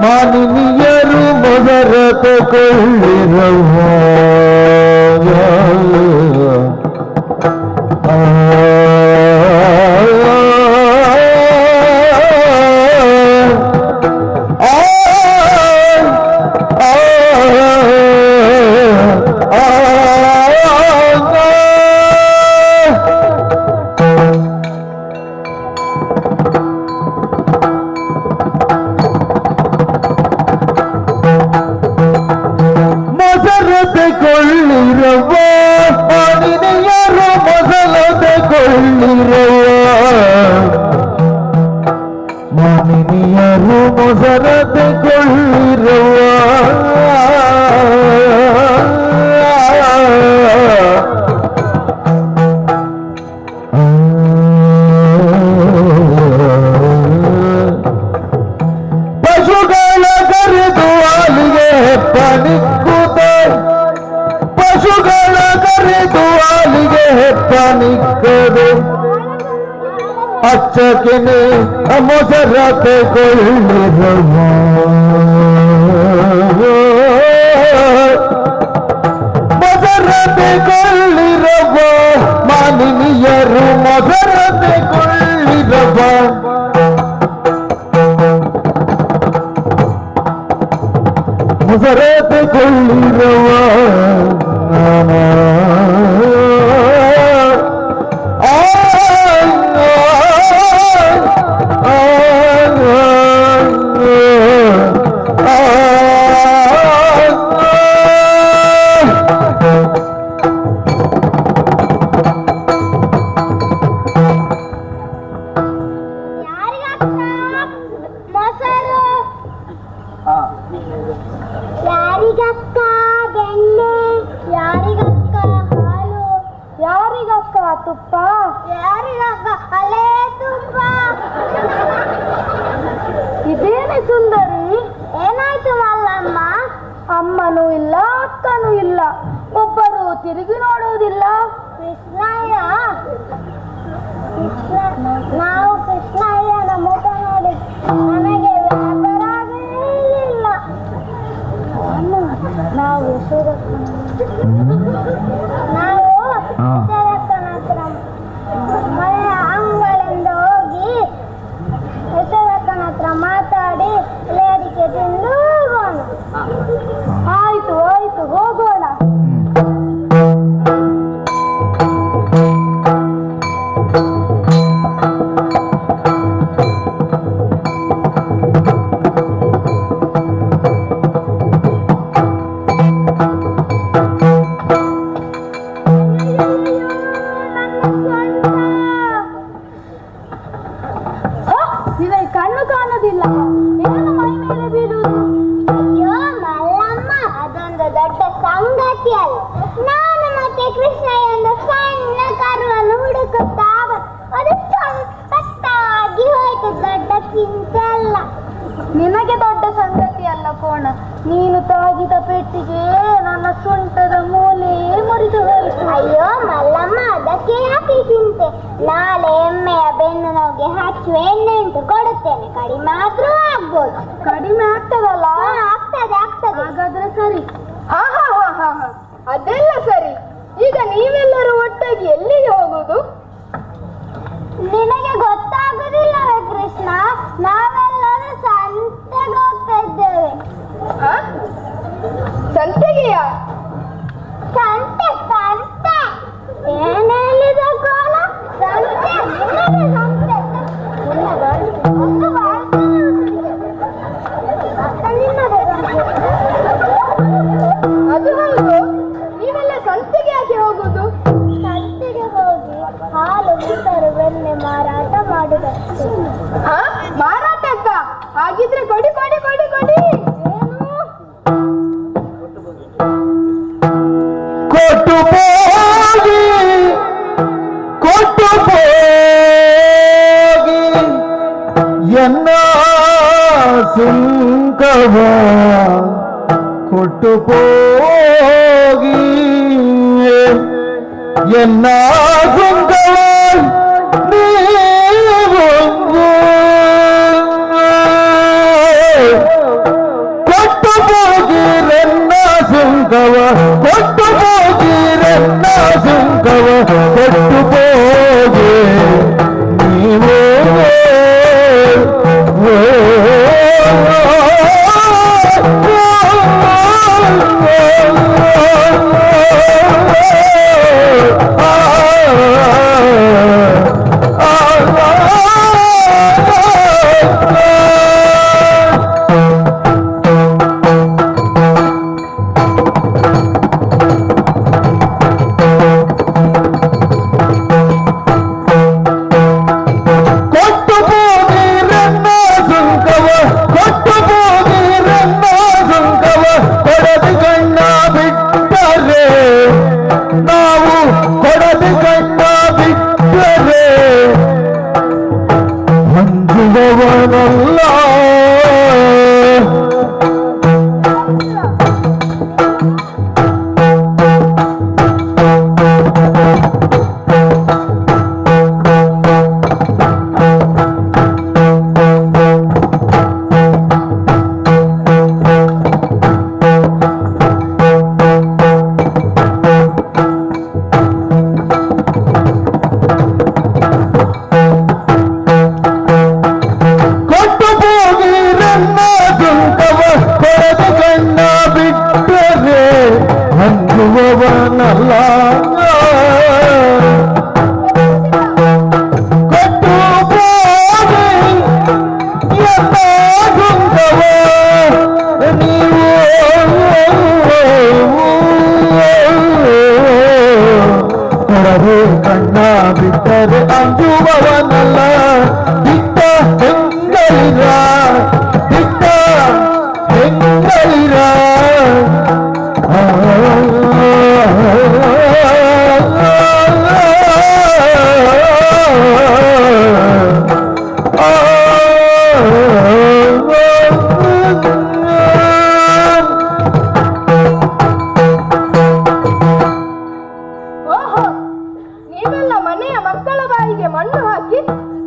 ಮಾನಿನಿಯರು ಮೊದರತೆ ಕೊಳ್ಳಿರವ ಮೊಸರತೆ ಕೊಳ್ಳಿರುವ ಪಶುಗಳ ಕರೆದು ಹಾಲಿಗೆ ಹೆಪ್ಪನಿಕ್ಕುತ್ತ, ಪಶುಗಳ ಕರೆದು ಹಾಲಿಗೆ ಹೆಪ್ಪನಿಕ್ಕದು ಅಚ್ಚಕೆನೆ ಮೊಸರತೆ ಕೊಳ್ಳಿರುವ ಮೊಸರತೆ ಕೊಳ್ಳಿರುವ ಮಾನಿನಿಯರು ಮೊಸರತೆ ಕೊಳ್ಳಿರುವ ಮೊಸರತೆ ಕೊಳ್ಳಿರುವ ಯಾರಿಗಕ್ಕ ಬೆಣ್ಣೆ, ಯಾರಿಗಕ್ಕ ಹಾಲು, ಯಾರಿಗಕ್ಕ ತುಪ್ಪ, ಯಾರಿಗಕ್ಕ ಅಲೆ ತುಪ್ಪ. ಇದೇನೆ ಸುಂದರಿ? ಏನಾಯ್ತು ಮಲ್ಲಮ್ಮ? ಅಮ್ಮನೂ ಇಲ್ಲ, ಅಕ್ಕನೂ ಇಲ್ಲ, ಒಬ್ಬರು ತಿರುಗಿ ನೋಡುವುದಿಲ್ಲ. ಕೃಷ್ಣಯ್ಯ, ನಾವು ಕೃಷ್ಣಯ್ಯನ ಮುಖ ನೋಡಿ ನನಗೆ ವ್ಯಾಪಾರಾಗಲಿಲ್ಲ. ನಾವು ಯಶೋದಕ್ಕನ ಹತ್ರ ಮನೆಯ ಅಂಗಳಿಂದ ಹೋಗಿ ಯಶೋದಕ್ಕನ ಹತ್ರ ಮಾತಾಡಿ ಲೇಡಿಕೆ ತಿಂದು ಹೋಗೋಣ. ಆಯ್ತು ಆಯ್ತು, ಹೋಗೋಣ. ನೀನು ತಾಗಿದ ಪೆಟ್ಟಿಗೆ ನನ್ನ ಸೊಂಟದ ಮೂಲೆ ಮುರಿದು ಹೋಯಿತು. ಅಯ್ಯೋ ಮಲ್ಲಮ್ಮ, ಅದಕ್ಕೆ ಯಾಕೆ ಚಿಂತೆ? ನಾಳೆ ಎಮ್ಮೆಯ ಬೆನ್ನು ನೋವಿಗೆ ಹಚ್ಚುವ ಎಣ್ಣೆ ಉಂಟು, ಕೊಡುತ್ತೇನೆ. ಕಡಿಮೆ ಆದ್ರೂ ಆಗ್ಬೋದು. ಕಡಿಮೆ ಆಗ್ತದಲ್ಲ? ಆಗ್ತದೆ ಆಗ್ತದೆ. ಹಾಗಾದ್ರೆ ಸರಿ. ಹಾ ಹಾ ಹಾ ಹಾ ಹಾ, ಅದೆಲ್ಲ ಸರಿ. ಈಗ ನೀವೆಲ್ಲರೂ ಒಟ್ಟಾಗಿ ಎಲ್ಲಿಗೆ ಹೋಗುದು? ನಿನಗೆ ಗೊತ್ತಾಗುದಿಲ್ಲವೇ ಕೃಷ್ಣ? ನಾವೆಲ್ಲರೂ ಸಂತೆಗೆ ಹೋಗ್ತಾ ಇದ್ದೇವೆ. ಸಂತೆಗೆಯ? ಸಂತೆ ಸಂತೆ ಏನ್ ಹೇಳಿದ ಕೋಲ? ಸಂತೆ ನಿನ್ನದೇ ಸಂತೆ. ಒಂದು ಅದು ಹೌದು. ನೀವೆಲ್ಲ ಸಂತೆಗೆ ಯಾಕೆ ಹೋಗುದು? ಸಂತೆಗೆ ಹೋಗಿ ಹಾಲು ಮೊಸರು ಬೆಣ್ಣೆ ಮಾರಾಟ ಮಾಡುದಷ್ಟೇ. ಮಾರಾಟಕ್ಕ? ಹಾಗಿದ್ರೆ ಕೊಡಿ ಕೊಡಿ ಕೊಡಿ ಕೊಡಿ. ಕೊಟ್ಟು ಹೋಗಿ ಕೊಟ್ಟು ಹೋಗಿ ಎನ್ನ ಸುಂಕವ ಕೊಟ್ಟು ಹೋಗಿ ಎನ್ನ ಸುಂಕವ ನೀವು ಕೊಟ್ಟು ಹೋಗಿರೆನ್ನ ಸುಂಕವ ಕೊಟ್ಟು ಹೋಗಿರೆನ್ನ ಸುಂಕವ ಕೊಟ್ಟು ಹೋಗಿ ನೀವು ಕಣ್ಣ ಬಿಟ್ಟರೆ ಅಂಜುವವನಲ್ಲ. ಬಿಟ್ಟ ಹೆಂಗಳಿರ ಬಿಟ್ಟ ಹೆಂಗಳಿರ ನೀವೆಲ್ಲ ಮನೆಯ ಮಕ್ಕಳ ಬಾಯಿಗೆ ಮಣ್ಣು ಹಾಕಿ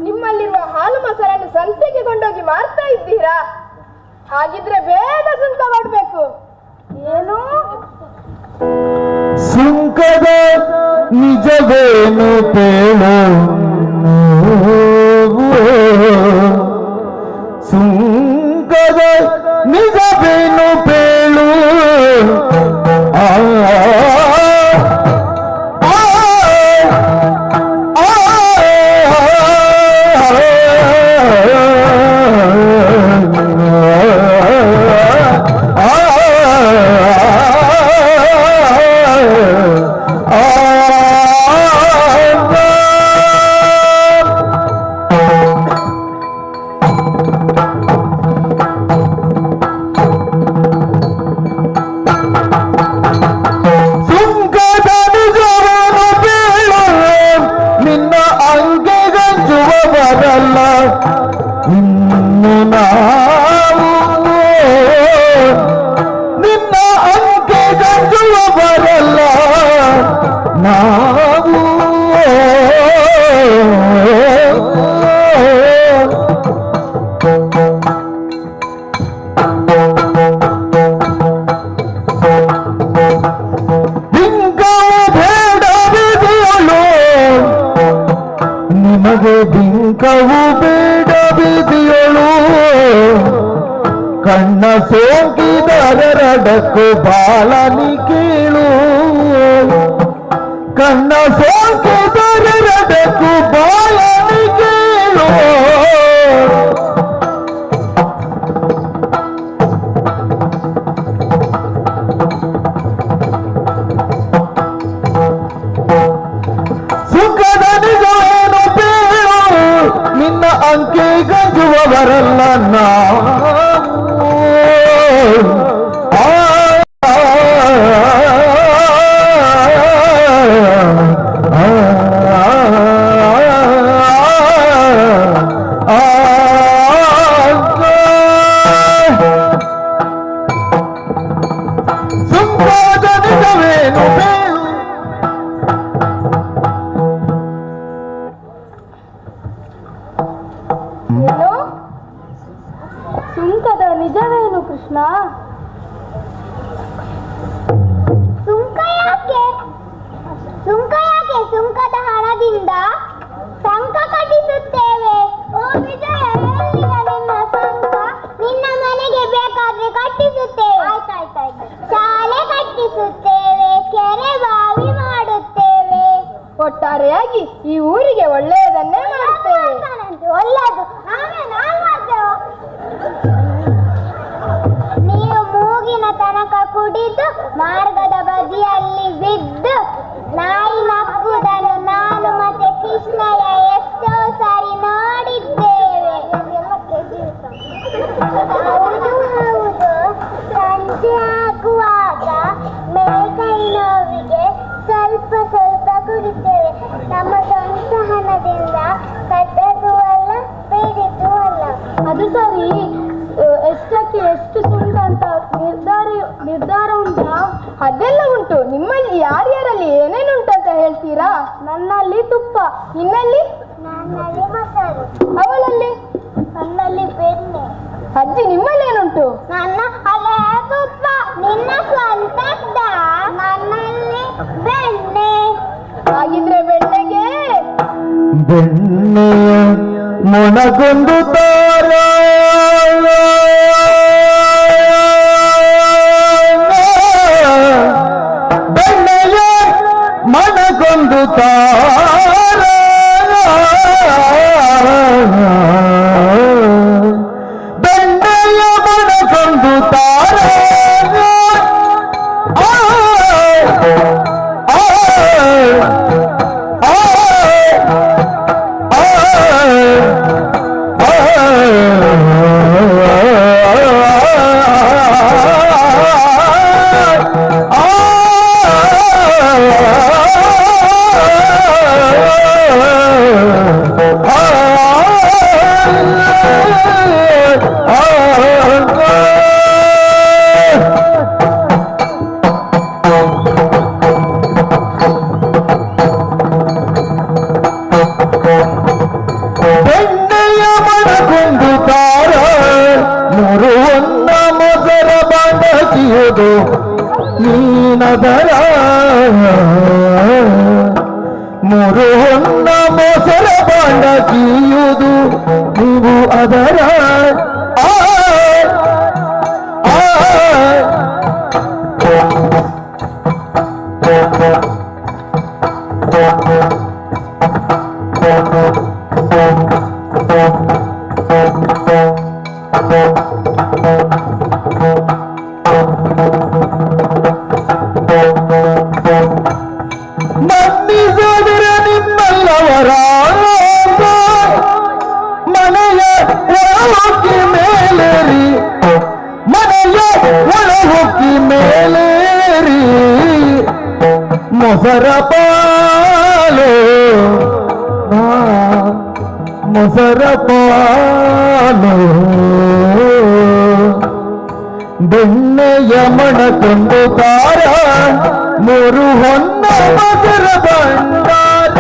ನಿಮ್ಮಲ್ಲಿರುವ ಹಾಲು ಮೊಸರನ್ನು ಸಂತೆಗೆ ಕೊಂಡೋಗಿ ಮಾರ್ತಾ ಇದ್ದೀರಾ? ಹಾಗಿದ್ರೆ ಬೇಗ ಸುಂಕ ಮಾಡಬೇಕು. ಏನು ಸುಂಕದ ನಿಜವೇನು ತೇಳು? ಸುಂಕದ ನಿಜವೇನು ಪೇಳು? ಸುಖವು ಬೇಡ ಬೀದಿಯಳು ಕಣ್ಣ ಸೋಂಕಿದರಡಕ್ಕೂ ಬಾಳನಿ ಕೇಳು ಕಣ್ಣ ಸೋಂಕಿದರಡಕ್ಕೂ ಬಾಳನಿ ಕೇಳು ಸುಖದ ನಿಜವೇನು ಬೇಳು ನಿನ್ನ ಅಂಕೆ ಗಂಜುವವರಲ್ಲ ನಾವು ಸುಖದ ನಿಜವೇನು ಬೇಳು ಏನು ಸುಂಕದ ನಿಜವೇನು ಕೃಷ್ಣ? ಸುಂಕ ಯಾಕೆ ಸುಂಕದ ಹಣದಿಂದ ಸಂಕ ಕಟ್ಟಿಸುತ್ತೇವೆ. ಓ ವಿಜಯ, ಎಲ್ಲಿಗ ನಿನ್ನ ಸಂಕ? ನಿನ್ನ ಮನೆಗೆ ಬೇಕಾದ್ರೆ ಕಟ್ಟಿಸುತ್ತೇವೆ. ಶಾಲೆ ಕಟ್ಟಿಸುತ್ತೇವೆ, ಕೆರೆ ಬಾವಿ ಮಾಡುತ್ತೇವೆ. ಒಟ್ಟಾರೆಯಾಗಿ ಈ ಊರಿಗೆ ಒಳ್ಳೆಯದನ್ನೇ ಮಾಡುತ್ತೇವೆ. ಒಳ್ಳೆಯದು ನಾವು ಮಾಡ್ತೇವೆ. ನೀವು ಮೂಗಿನ ತನಕ ಕುಡಿದು ಮಾರ್ಗದ ಬದಿಯಲ್ಲಿ ಬಿದ್ದು ನಾಯಿ ನಕ್ಕುವುದನ್ನು ನಾನು ಮತ್ತೆ ಕೃಷ್ಣಯ್ಯ ಎಷ್ಟೋ ಸಾರಿ ನೋಡಿದ್ದೇವೆ. ಹೌದು, ಸಂಜೆ ಆಗುವಾಗ ಮೇಲ್ಕೈ ನೋವಿಗೆ ಸ್ವಲ್ಪ ಸ್ವಲ್ಪ ಕುಡಿತೇವೆ. ನಮ್ಮ ಸ್ವಂತ ಹಣದಿಂದ ಕದ್ದದ್ದು ಅಲ್ಲ, ಬೇಡಿದ್ದು ಅಲ್ಲ. ಅದು ಸರಿ, ಎಷ್ಟಕ್ಕೆ ಎಷ್ಟು ಸುಂಕ ಅಂತ ನಿರ್ಧಾರ ಉಂಟಾ? ಅದೆಲ್ಲ ಉಂಟು. ನಿಮ್ಮಲ್ಲಿ ಯಾರ್ಯಾರಲ್ಲಿ ಏನೇನುಂಟು ಅಂತ ಹೇಳ್ತೀರಾ? ನನ್ನಲ್ಲಿ ತುಪ್ಪ, ನಿನ್ನಲ್ಲಿ? ನನ್ನಲ್ಲಿ ಮೊಸರು. ಅವಳಲ್ಲಿ? ನನ್ನಲ್ಲಿ ಬೆಣ್ಣೆ. ಅಜ್ಜಿ, ನಿಮ್ಮಲ್ಲಿ ಏನುಂಟು? ನನ್ನ ಹಳೆ ತುಪ್ಪ. ನಿನ್ನ ಸ್ವಂತದ್ದ? ನನ್ನಲ್ಲಿ ಬೆಣ್ಣೆ. ಹಾಗಿದ್ರೆ ಬೆಣ್ಣೆಗೆ ಬೆಣ್ಣೆಯ ಮೊಣಗೊಂದು ತಾರ ಬೆಣ್ಣೆಯ ಮನಗೊಂದು ತಾರ ಬೆಣ್ಣೆಯ ಮನಗೊಂದು ತಾರ ಬೆಣ್ಣೆಯ ಮನಗೊಂದು ತಾರ ಮೂರು ಒಂದ ಮೊಸರ ಬಾಂಡಕಿಯುವುದು ನೀನದರ ಮೂರು ಒಂದ ಮೊಸರ ಬಾಂಡಕಿಯುವುದು ನೀವು ಅದರ ಆ ಮನ್ನಿಸಿದರೆ ನಿಮ್ಮೆಲ್ಲವರ ಮನೆಯ ಒಳಹೊಕ್ಕಿ ಮೇಲೇರಿ ಮನೆಯ ಒಳಹೊಕ್ಕಿ ಮೇಲೇರಿ ಮೊಸರ ಪಾಲು ಮೊಸರ ಪಾಲು ಬೆಣ್ಣೆಯ ಮಣಕೊಂಡು ತಾರ ಮೂರು ಹೊನ್ನ ಮೊಸರ ಭಂಡಾರ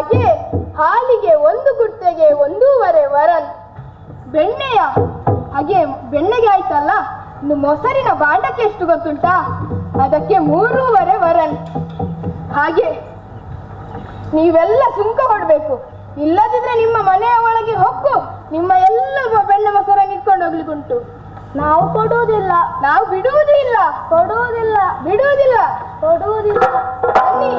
ಹಾಗೆ ಹಾಲಿಗೆ 1 ಗುಡ್ತೆಗೆ 1.5 ವರನ್. ಬೆಣ್ಣೆಗೆ ಆಯ್ತಲ್ಲ, ಇನ್ನು ಮೊಸರಿನ ಬಾಂಡಕ್ಕೆ ಎಷ್ಟು ಗೊತ್ತುಂಟಾ? ಅದಕ್ಕೆ 3.5 ವರನ್. ಹಾಗೆ ನೀವೆಲ್ಲ ಸುಂಕ ಕೊಡ್ಬೇಕು, ಇಲ್ಲದಿದ್ರೆ ನಿಮ್ಮ ಮನೆಯ ಒಳಗೆ ಹೊಕ್ಕು ನಿಮ್ಮ ಎಲ್ಲ ಬೆಣ್ಣೆ ಮೊಸರನ್ನು ಇಟ್ಕೊಂಡು ಹೋಗ್ಲಿಕ್ಕುಂಟು. ನಾವು ಕೊಡುವುದಿಲ್ಲ. ನಾವು ಬಿಡುವುದಿಲ್ಲ. ಕೊಡುವುದಿಲ್ಲ. ಬಿಡುವುದಿಲ್ಲ. ಕೊಡುವುದಿಲ್ಲ. ಬನ್ನಿ.